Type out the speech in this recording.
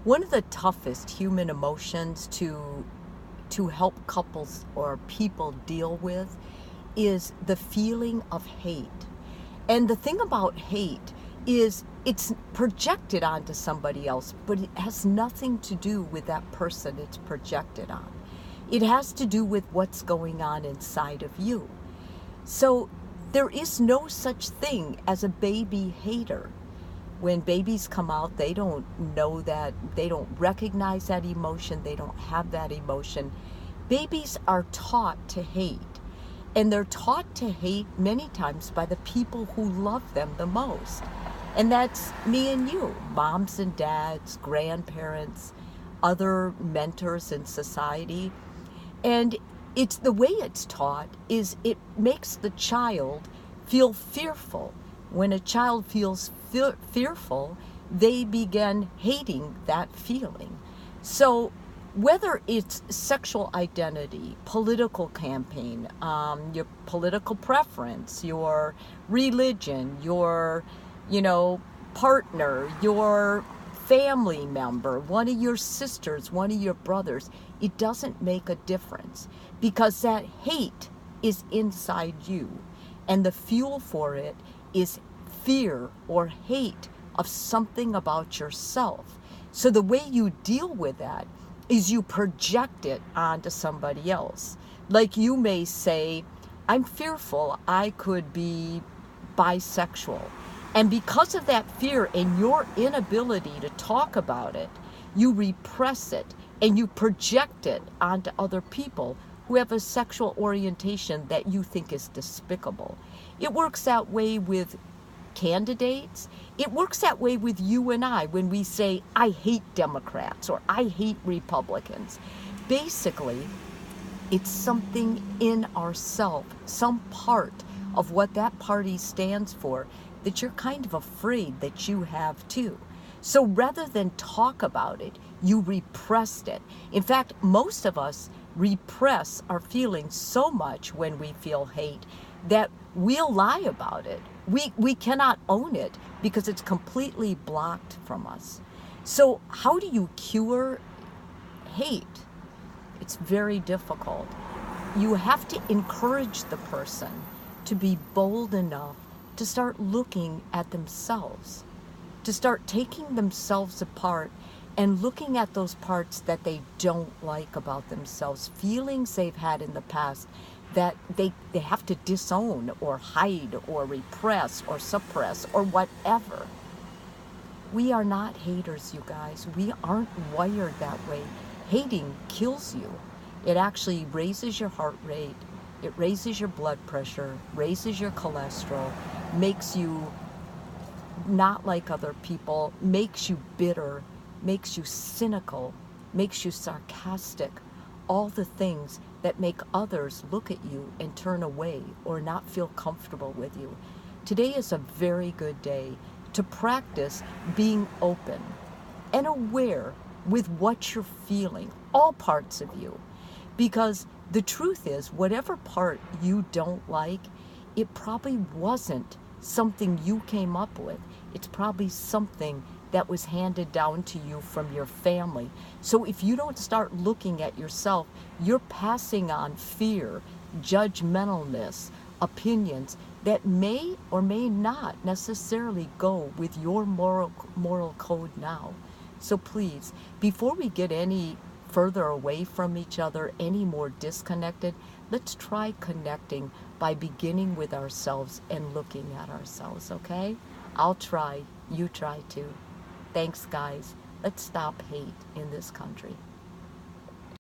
One of the toughest human emotions to help couples or people deal with is the feeling of hate. And the thing about hate is it's projected onto somebody else, but it has nothing to do with that person it's projected on. It has to do with what's going on inside of you. So there is no such thing as a baby hater. When babies come out, they don't know that, they don't recognize that emotion, they don't have that emotion. Babies are taught to hate, and they're taught to hate many times by the people who love them the most. And that's me and you, moms and dads, grandparents, other mentors in society. And it's the way it's taught is it makes the child feel fearful. When a child feels fearful, they begin hating that feeling. So whether it's sexual identity, political campaign, your political preference, your religion, your, partner, your family member, one of your sisters, one of your brothers, it doesn't make a difference because that hate is inside you. And the fuel for it is fear or hate of something about yourself. So the way you deal with that is you project it onto somebody else. Like you may say, I'm fearful I could be bisexual. And because of that fear and your inability to talk about it, you repress it and you project it onto other people who have a sexual orientation that you think is despicable. It works that way with candidates. It works that way with you and I when we say, I hate Democrats or I hate Republicans. Basically, it's something in ourselves, some part of what that party stands for that you're kind of afraid that you have too. So rather than talk about it, you repressed it. In fact, most of us repress our feelings so much when we feel hate that we'll lie about it. We cannot own it because it's completely blocked from us. So how do you cure hate? It's very difficult. You have to encourage the person to be bold enough to start looking at themselves, to start taking themselves apart and looking at those parts that they don't like about themselves, feelings they've had in the past that they have to disown or hide or repress or suppress or whatever. We are not haters, you guys. We aren't wired that way. Hating kills you. It actually raises your heart rate, it raises your blood pressure, raises your cholesterol, makes you not like other people, makes you bitter, makes you cynical, makes you sarcastic, all the things that make others look at you and turn away or not feel comfortable with you. Today is a very good day to practice being open and aware with what you're feeling, all parts of you. Because the truth is, whatever part you don't like, it probably wasn't something you came up with. It's probably something that was handed down to you from your family. So if you don't start looking at yourself, you're passing on fear, judgmentalness, opinions that may or may not necessarily go with your moral code now. So please, before we get any further away from each other, any more disconnected, let's try connecting by beginning with ourselves and looking at ourselves, okay? I'll try, you try too. Thanks, guys. Let's stop hate in this country.